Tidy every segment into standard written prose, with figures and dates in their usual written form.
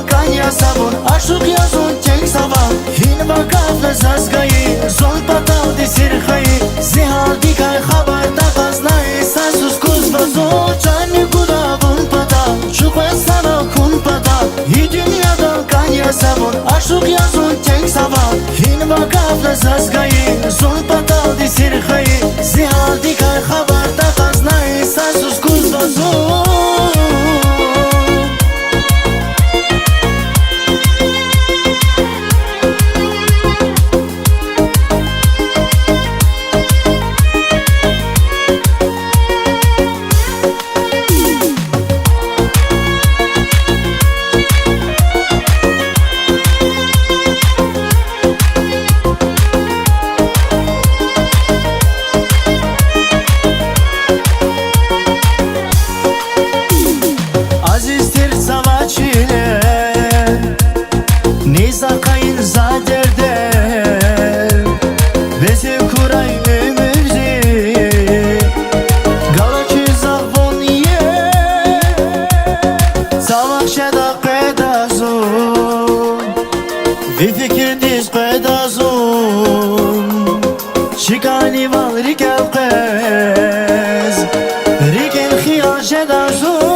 kanya sabun aşık yazun çek sabah hin vakafla zazgayı zon patal de sirkhayı zihar dikay haber da gaznayı sasus kuz vazo çani gudavun patal çukwe sana kun patal hi dünyadan kanya sabun aşık yazun çek sabah hin vakafla zazgayı zon patal de sirkhayı zihar dikay haber da gaznayı sasus kuz vazo Azizdir savaşçılar Nizakayın zaderde Bezi kuray ömürzi Galaçı zavon ye Savaşada pedazun Bir fikir diz pedazun Şikani val rikel kez Riken khiyar şedazun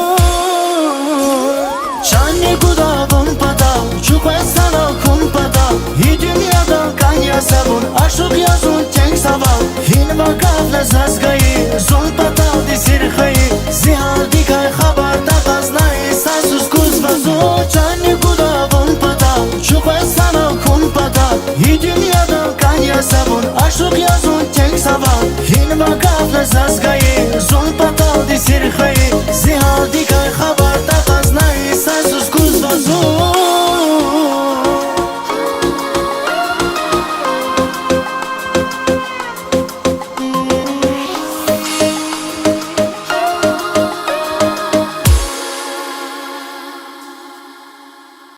Çanni gudavun patal çukwe sana kun patal hi dünyadan kanya sabun aşık yazun çek sabah hin vakafla zazgayı zon patal de sirkhayı zihar dikay haber da gaznayı sasus kuz vazo çanni gudavun patal çukwe sana kun patal hi dünyadan kanya sabun aşık yazun çek sabah hin vakafla zazgayı